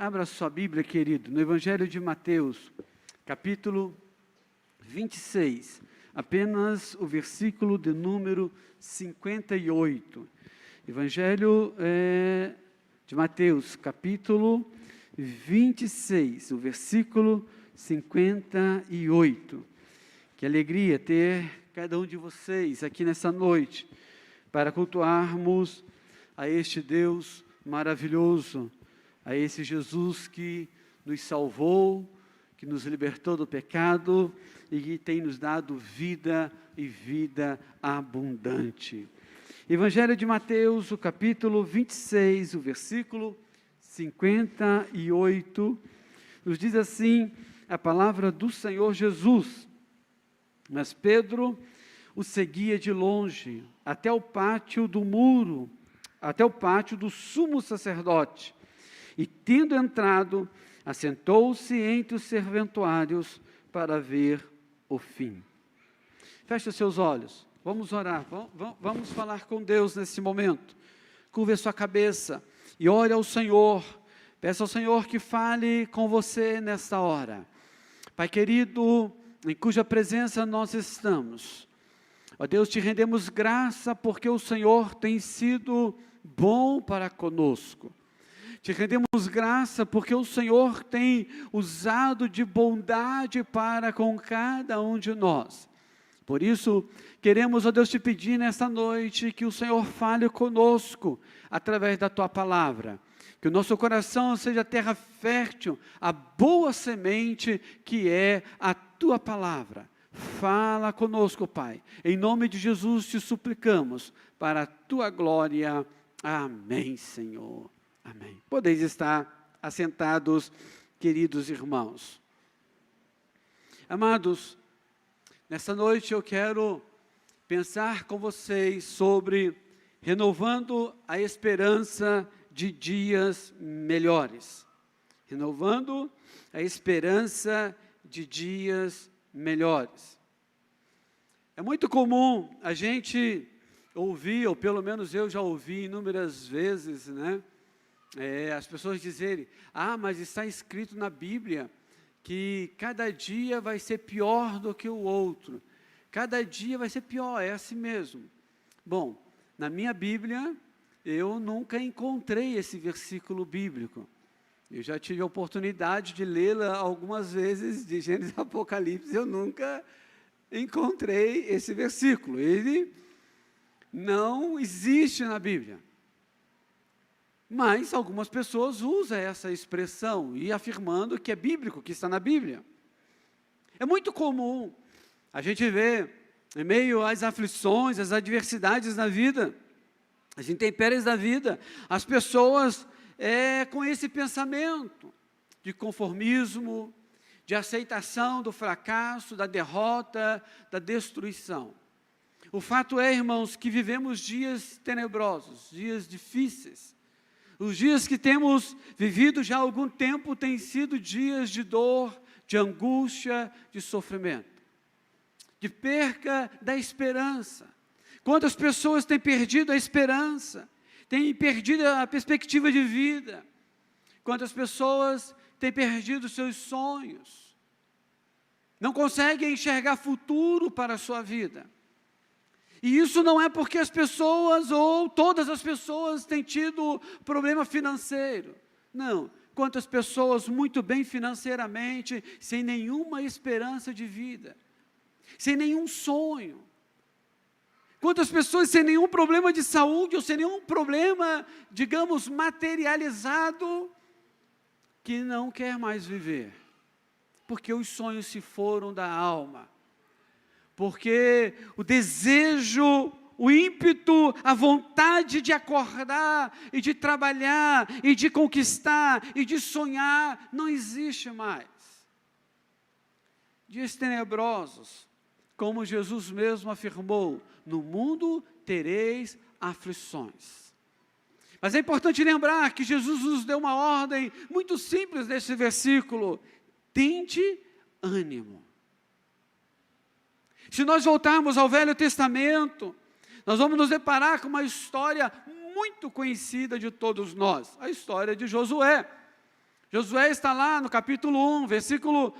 Abra sua Bíblia, querido, no Evangelho de Mateus, capítulo 26, apenas o versículo de número 58. Evangelho de Mateus, capítulo 26, o versículo 58. Que alegria ter cada um de vocês aqui nessa noite, para cultuarmos a este Deus maravilhoso, a esse Jesus que nos salvou, que nos libertou do pecado e que tem nos dado vida e vida abundante. Evangelho de Mateus, o capítulo 26, o versículo 58, nos diz assim a palavra do Senhor Jesus: mas Pedro o seguia de longe, até o pátio do muro, até o pátio do sumo sacerdote, e tendo entrado, assentou-se entre os serventuários para ver o fim. Feche os seus olhos, vamos orar, vamos falar com Deus nesse momento. Curve a sua cabeça e ore ao Senhor, peça ao Senhor que fale com você nesta hora. Pai querido, em cuja presença nós estamos, ó Deus, te rendemos graça porque o Senhor tem sido bom para conosco. Te rendemos graça porque o Senhor tem usado de bondade para com cada um de nós. Por isso, queremos, ó Deus, te pedir nesta noite que o Senhor fale conosco através da Tua palavra. Que o nosso coração seja terra fértil, a boa semente que é a Tua palavra. Fala conosco, Pai. Em nome de Jesus te suplicamos, para a Tua glória. Amém, Senhor. Amém. Podeis estar assentados, queridos irmãos. Amados, nessa noite eu quero pensar com vocês sobre renovando a esperança de dias melhores. Renovando a esperança de dias melhores. É muito comum a gente ouvir, ou pelo menos eu já ouvi inúmeras vezes, né? As pessoas dizerem, mas está escrito na Bíblia que cada dia vai ser pior do que o outro. Cada dia vai ser pior, é assim mesmo. Bom, na minha Bíblia, eu nunca encontrei esse versículo bíblico. Eu já tive a oportunidade de lê-la algumas vezes, de Gênesis e Apocalipse, eu nunca encontrei esse versículo. Ele não existe na Bíblia. Mas algumas pessoas usam essa expressão e afirmando que é bíblico, que está na Bíblia. É muito comum a gente ver, em meio às aflições, às adversidades da vida, as intempéries da vida, as pessoas com esse pensamento de conformismo, de aceitação do fracasso, da derrota, da destruição. O fato é, irmãos, que vivemos dias tenebrosos, dias difíceis. Os dias que temos vivido já há algum tempo têm sido dias de dor, de angústia, de sofrimento, de perca da esperança. Quantas pessoas têm perdido a esperança, têm perdido a perspectiva de vida? Quantas pessoas têm perdido seus sonhos? Não conseguem enxergar futuro para a sua vida. E isso não é porque as pessoas, ou todas as pessoas, têm tido problema financeiro. Não. Quantas pessoas muito bem financeiramente, sem nenhuma esperança de vida, sem nenhum sonho. Quantas pessoas sem nenhum problema de saúde, ou sem nenhum problema, digamos, materializado, que não quer mais viver. Porque os sonhos se foram da alma. Porque o desejo, o ímpeto, a vontade de acordar e de trabalhar e de conquistar e de sonhar não existe mais. Dias tenebrosos, como Jesus mesmo afirmou, no mundo tereis aflições. Mas é importante lembrar que Jesus nos deu uma ordem muito simples nesse versículo: tende ânimo. Se nós voltarmos ao Velho Testamento, nós vamos nos deparar com uma história muito conhecida de todos nós, a história de Josué. Josué está lá no capítulo 1, versículo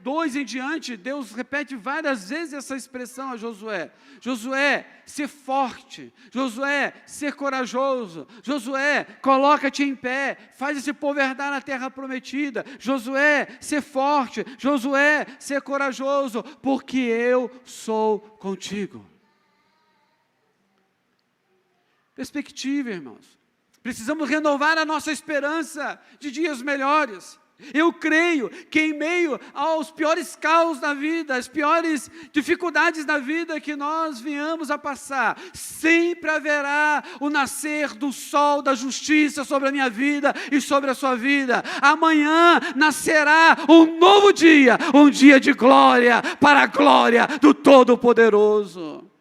2 em diante, Deus repete várias vezes essa expressão a Josué. Josué, ser forte. Josué, ser corajoso. Josué, coloca-te em pé, faz esse povo herdar a terra prometida. Josué, ser forte. Josué, ser corajoso, porque eu sou contigo. Perspectiva, irmãos. Precisamos renovar a nossa esperança de dias melhores. Eu creio que em meio aos piores caos da vida, as piores dificuldades da vida que nós venhamos a passar, sempre haverá o nascer do sol da justiça sobre a minha vida e sobre a sua vida. Amanhã nascerá um novo dia, um dia de glória, para a glória do Todo-Poderoso.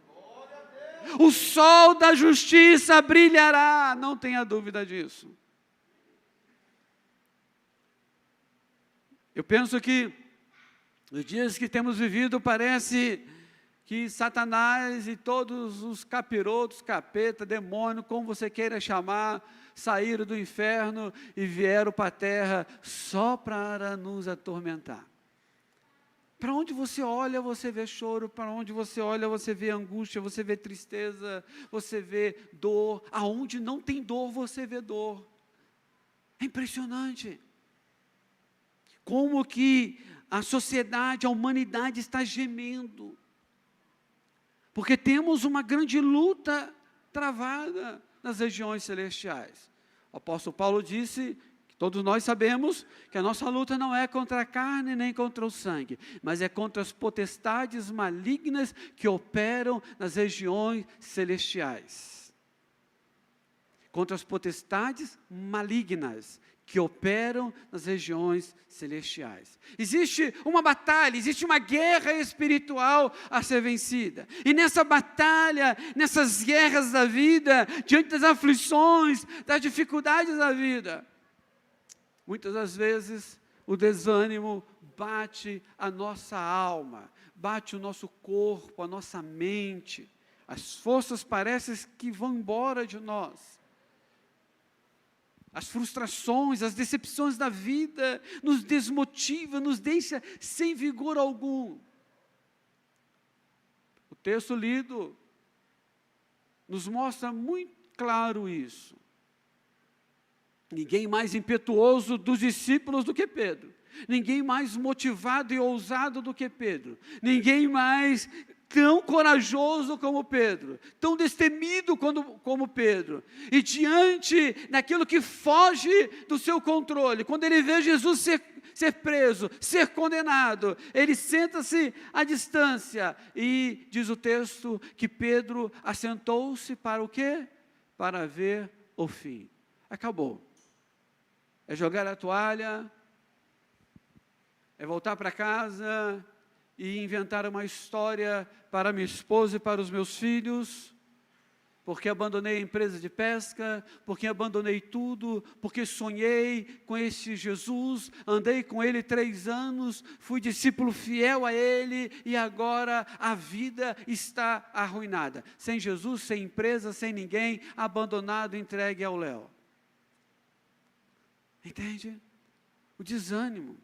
O sol da justiça brilhará, não tenha dúvida disso. Eu penso que os dias que temos vivido parece que Satanás e todos os capirotos, capeta, demônio, como você queira chamar, saíram do inferno e vieram para a terra só para nos atormentar. Para onde você olha, você vê choro. Para onde você olha, você vê angústia, você vê tristeza, você vê dor. Aonde não tem dor, você vê dor. É impressionante. Como que a sociedade, a humanidade está gemendo. Porque temos uma grande luta travada nas regiões celestiais. O apóstolo Paulo disse, todos nós sabemos que a nossa luta não é contra a carne nem contra o sangue, mas é contra as potestades malignas que operam nas regiões celestiais. Contra as potestades malignas que operam nas regiões celestiais. Existe uma batalha, existe uma guerra espiritual a ser vencida. E nessa batalha, nessas guerras da vida, diante das aflições, das dificuldades da vida, muitas das vezes o desânimo bate a nossa alma, bate o nosso corpo, a nossa mente. As forças parecem que vão embora de nós. As frustrações, as decepções da vida nos desmotivam, nos deixa sem vigor algum. O texto lido nos mostra muito claro isso. Ninguém mais impetuoso dos discípulos do que Pedro. Ninguém mais motivado e ousado do que Pedro. Ninguém mais tão corajoso como Pedro, tão destemido como Pedro. E diante daquilo que foge do seu controle, quando ele vê Jesus ser preso, ser condenado, ele senta-se à distância e diz o texto que Pedro assentou-se para o quê? Para ver o fim. Acabou. É jogar a toalha, é voltar para casa e inventar uma história para minha esposa e para os meus filhos, porque abandonei a empresa de pesca, porque abandonei tudo, porque sonhei com esse Jesus, andei com ele 3 anos, fui discípulo fiel a ele, e agora a vida está arruinada. Sem Jesus, sem empresa, sem ninguém, abandonado, entregue ao léu. Entende? O desânimo.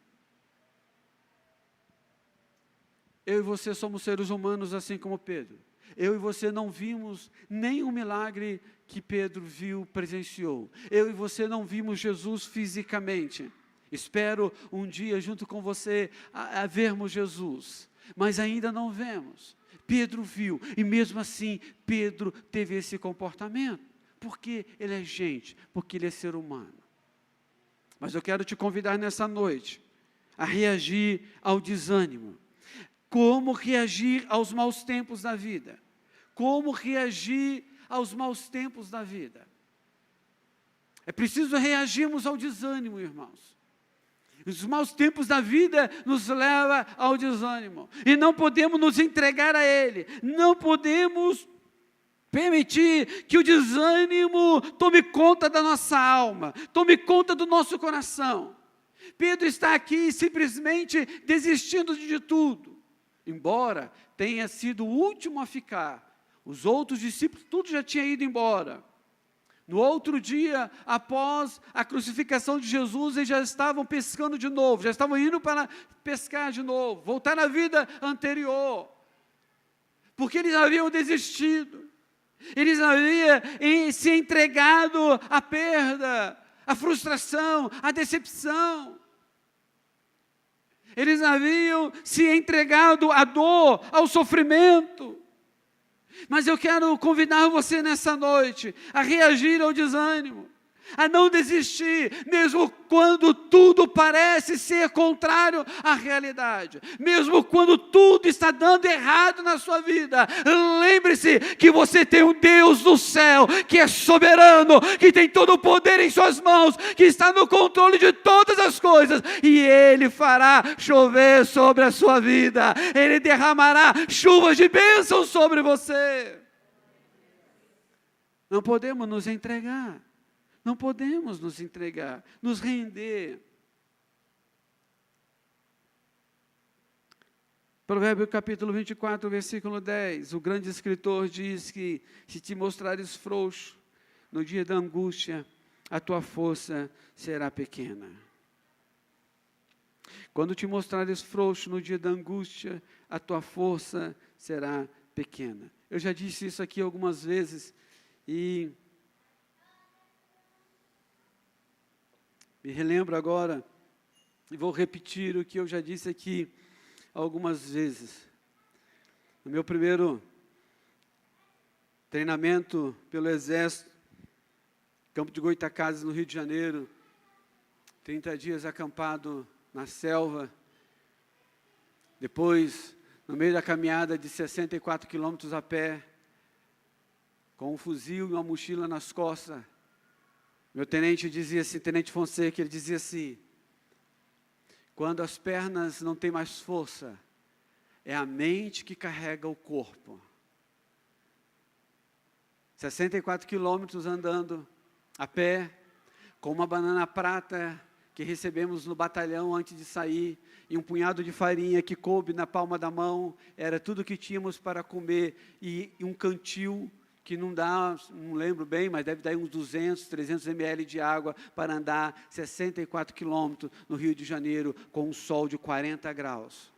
Eu e você somos seres humanos assim como Pedro. Eu e você não vimos nenhum milagre que Pedro viu, presenciou. Eu e você não vimos Jesus fisicamente. Espero um dia junto com você a vermos Jesus, mas ainda não vemos. Pedro viu, e mesmo assim Pedro teve esse comportamento, porque ele é gente, porque ele é ser humano. Mas eu quero te convidar nessa noite a reagir ao desânimo. Como reagir aos maus tempos da vida? Como reagir aos maus tempos da vida? É preciso reagirmos ao desânimo, irmãos. Os maus tempos da vida nos levam ao desânimo. E não podemos nos entregar a ele. Não podemos permitir que o desânimo tome conta da nossa alma, tome conta do nosso coração. Pedro está aqui simplesmente desistindo de tudo. Embora tenha sido o último a ficar, os outros discípulos, tudo já tinha ido embora. No outro dia, após a crucificação de Jesus, eles já estavam pescando de novo, já estavam indo para pescar de novo, voltar à vida anterior, porque eles haviam desistido, eles haviam se entregado à perda, à frustração, à decepção. Eles haviam se entregado à dor, ao sofrimento. Mas eu quero convidar você nessa noite a reagir ao desânimo, a não desistir, mesmo quando tudo parece ser contrário à realidade, mesmo quando tudo está dando errado na sua vida. Lembre-se que você tem um Deus do céu, que é soberano, que tem todo o poder em suas mãos, que está no controle de todas as coisas, e Ele fará chover sobre a sua vida, Ele derramará chuvas de bênção sobre você. Não podemos nos entregar. Não podemos nos entregar, nos render. Provérbio capítulo 24, versículo 10, o grande escritor diz que se te mostrares frouxo no dia da angústia, a tua força será pequena. Quando te mostrares frouxo no dia da angústia, a tua força será pequena. Eu já disse isso aqui algumas vezes e me relembro agora, e vou repetir o que eu já disse aqui algumas vezes. No meu primeiro treinamento pelo Exército, campo de Goitacazes, no Rio de Janeiro, 30 dias acampado na selva, depois, no meio da caminhada de 64 quilômetros a pé, com um fuzil e uma mochila nas costas, meu tenente dizia assim, tenente Fonseca, ele dizia assim: quando as pernas não têm mais força, é a mente que carrega o corpo. 64 quilômetros andando a pé, com uma banana prata que recebemos no batalhão antes de sair, e um punhado de farinha que coube na palma da mão, era tudo que tínhamos para comer, e um cantil que não dá, não lembro bem, mas deve dar uns 200, 300 ml de água para andar 64 quilômetros no Rio de Janeiro, com um sol de 40 graus.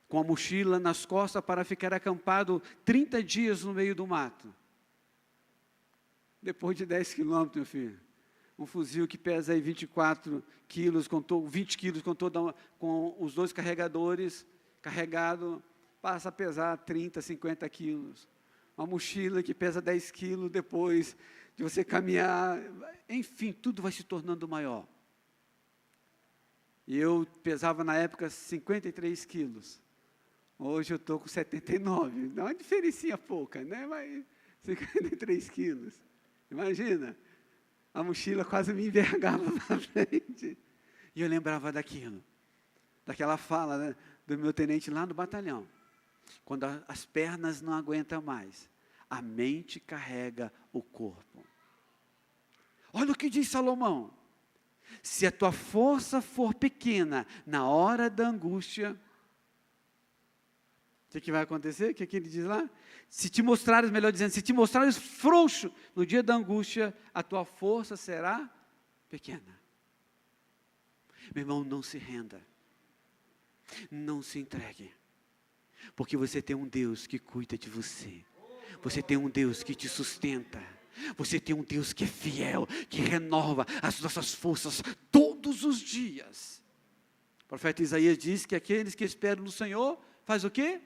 Com a mochila nas costas para ficar acampado 30 dias no meio do mato. Depois de 10 quilômetros, meu filho, um fuzil que pesa aí 24 quilos, 20 quilos com os dois carregadores, carregado, passa a pesar 30, 50 quilos. Uma mochila que pesa 10 quilos depois de você caminhar. Enfim, tudo vai se tornando maior. E eu pesava na época 53 quilos. Hoje eu estou com 79. Dá uma diferencinha pouca, né? Mas 53 quilos. Imagina. A mochila quase me envergava para frente. E eu lembrava daquilo. Daquela fala, né, do meu tenente lá no batalhão. Quando as pernas não aguentam mais, a mente carrega o corpo. Olha o que diz Salomão: se a tua força for pequena na hora da angústia, o que vai acontecer? O que ele diz lá? Se te mostrares, melhor dizendo, se te mostrares frouxo no dia da angústia, a tua força será pequena. Meu irmão, não se renda, não se entregue. Porque você tem um Deus que cuida de você. Você tem um Deus que te sustenta. Você tem um Deus que é fiel, que renova as nossas forças todos os dias. O profeta Isaías diz que aqueles que esperam no Senhor, faz o quê?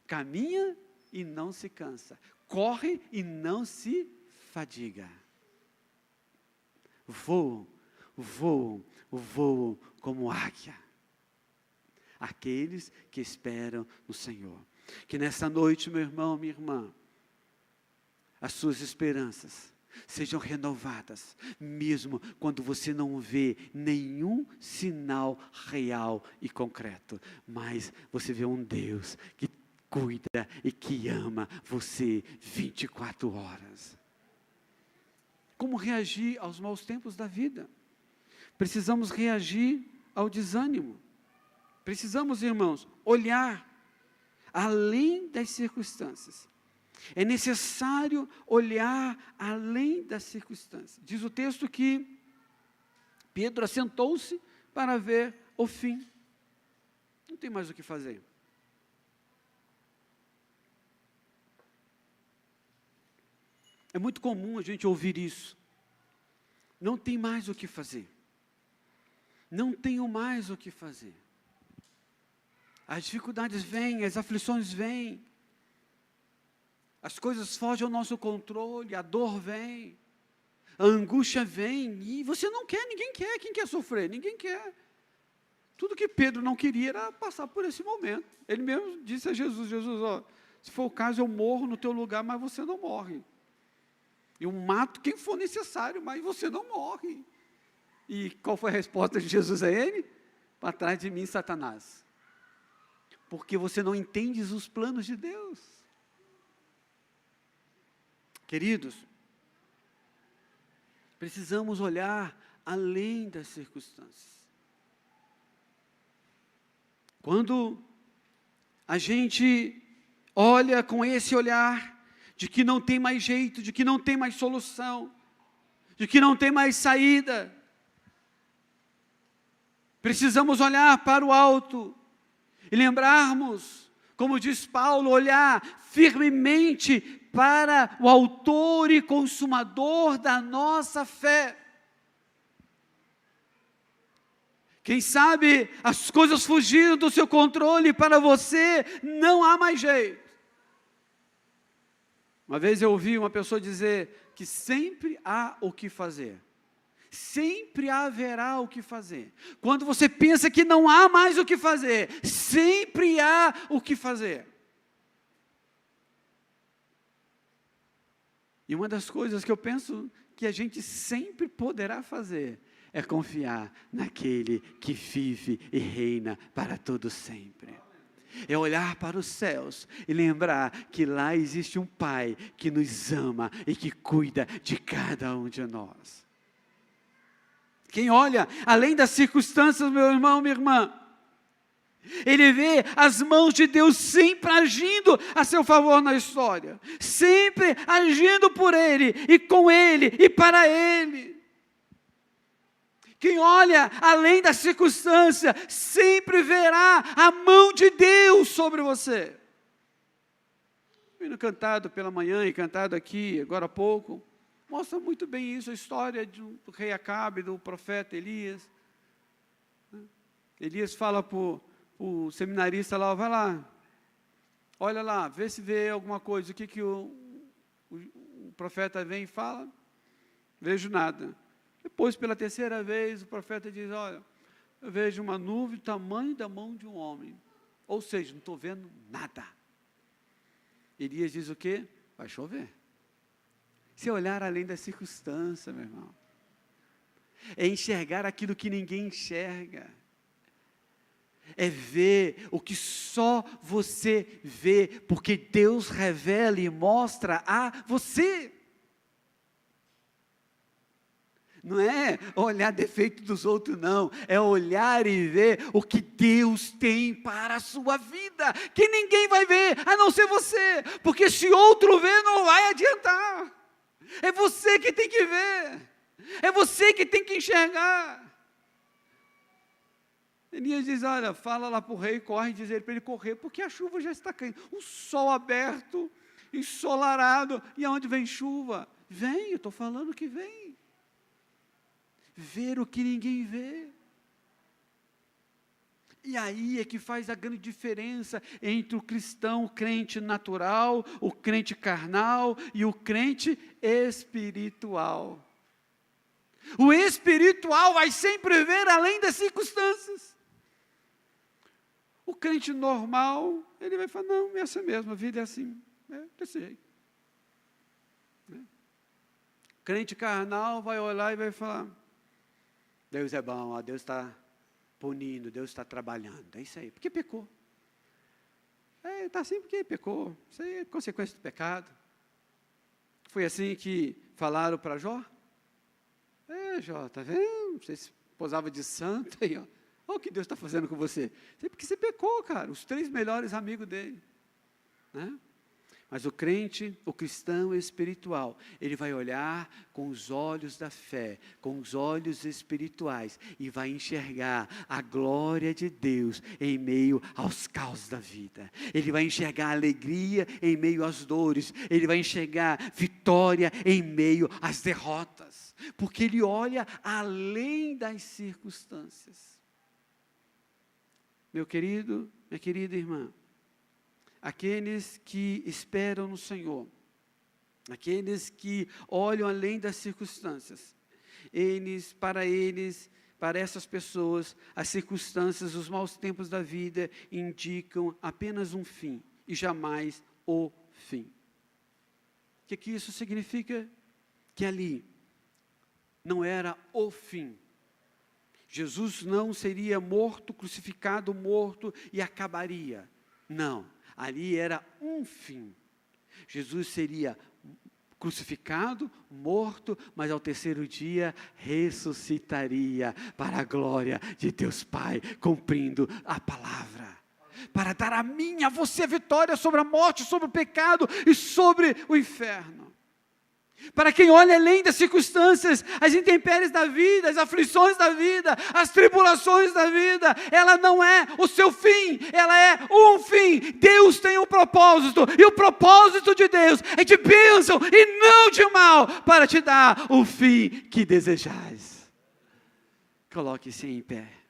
Caminha e não se cansa. Corre e não se fadiga. Voam como águia. Aqueles que esperam no Senhor. Que nessa noite, meu irmão, minha irmã, as suas esperanças sejam renovadas, mesmo quando você não vê nenhum sinal real e concreto, mas você vê um Deus que cuida e que ama você 24 horas. Como reagir aos maus tempos da vida? Precisamos reagir ao desânimo. Precisamos, irmãos, olhar além das circunstâncias. É necessário olhar além das circunstâncias. Diz o texto que Pedro assentou-se para ver o fim. Não tem mais o que fazer. É muito comum a gente ouvir isso. Não tem mais o que fazer. Não tenho mais o que fazer. As dificuldades vêm, as aflições vêm. As coisas fogem ao nosso controle, a dor vem, a angústia vem, e você não quer, ninguém quer. Quem quer sofrer? Ninguém quer. Tudo que Pedro não queria era passar por esse momento. Ele mesmo disse a Jesus, ó, se for o caso eu morro no teu lugar, mas você não morre. Eu mato quem for necessário, mas você não morre. E qual foi a resposta de Jesus a ele? Para trás de mim, Satanás. Porque você não entende os planos de Deus. Queridos, precisamos olhar além das circunstâncias. Quando a gente olha com esse olhar de que não tem mais jeito, de que não tem mais solução, de que não tem mais saída, precisamos olhar para o alto e lembrarmos, como diz Paulo, olhar firmemente para o autor e consumador da nossa fé. Quem sabe as coisas fugiram do seu controle para você, não há mais jeito. Uma vez eu ouvi uma pessoa dizer que sempre há o que fazer. Sempre haverá o que fazer. Quando você pensa que não há mais o que fazer, sempre há o que fazer. E uma das coisas que eu penso que a gente sempre poderá fazer é confiar naquele que vive e reina para todo sempre. É olhar para os céus e lembrar que lá existe um Pai que nos ama e que cuida de cada um de nós. Quem olha além das circunstâncias, meu irmão, minha irmã, ele vê as mãos de Deus sempre agindo a seu favor na história, sempre agindo por Ele, e com Ele, e para Ele. Quem olha além da circunstância, sempre verá a mão de Deus sobre você. Vindo cantado pela manhã e cantado aqui, agora há pouco, mostra muito bem isso, a história do rei Acabe, do profeta Elias. Elias fala para o seminarista lá, vai lá, olha lá, vê se vê alguma coisa. O que o profeta vem e fala? Vejo nada. Depois, pela terceira vez, o profeta diz, olha, eu vejo uma nuvem do tamanho da mão de um homem. Ou seja, não estou vendo nada. Elias diz o quê? Vai chover. Se olhar além da circunstância, meu irmão, é enxergar aquilo que ninguém enxerga. É ver o que só você vê, porque Deus revela e mostra a você. Não é olhar defeito dos outros, não. É olhar e ver o que Deus tem para a sua vida, que ninguém vai ver, a não ser você. Porque se outro ver, não vai adiantar. É você que tem que ver. É você que tem que enxergar. Elias diz, olha, fala lá para o rei, corre e diz para ele correr, porque a chuva já está caindo. O sol aberto, ensolarado, e aonde vem chuva? Vem, eu estou falando que vem. Ver o que ninguém vê. E aí é que faz a grande diferença entre o cristão, o crente natural, o crente carnal e o crente espiritual. O espiritual vai sempre ver além das circunstâncias. O crente normal, ele vai falar, não, é essa mesmo, a vida é assim, desse jeito. O crente carnal vai olhar e vai falar, Deus é bom, ó, Deus está punindo, Deus está trabalhando, é isso aí, porque pecou. Está assim porque pecou, isso aí é consequência do pecado. Foi assim que falaram para Jó? Jó, está vendo? Você se posava de santo aí, ó. Olha o que Deus está fazendo com você. Porque você pecou, cara, os 3 melhores amigos dele. Né? Mas o crente, o cristão espiritual, ele vai olhar com os olhos da fé, com os olhos espirituais, e vai enxergar a glória de Deus em meio aos caos da vida. Ele vai enxergar a alegria em meio às dores. Ele vai enxergar vitória em meio às derrotas. Porque ele olha além das circunstâncias. Meu querido, minha querida irmã, aqueles que esperam no Senhor, aqueles que olham além das circunstâncias, para essas pessoas, as circunstâncias, os maus tempos da vida indicam apenas um fim e jamais o fim. O que isso significa? Que ali não era o fim. Jesus não seria morto, crucificado, morto e acabaria. Não. Ali era um fim. Jesus seria crucificado, morto, mas ao terceiro dia ressuscitaria para a glória de Deus Pai, cumprindo a palavra. Para dar a mim, a você, a vitória sobre a morte, sobre o pecado e sobre o inferno. Para quem olha além das circunstâncias, as intempéries da vida, as aflições da vida, as tribulações da vida, ela não é o seu fim, ela é um fim. Deus tem um propósito, e o propósito de Deus é de bênção e não de mal, para te dar o fim que desejais. Coloque-se em pé.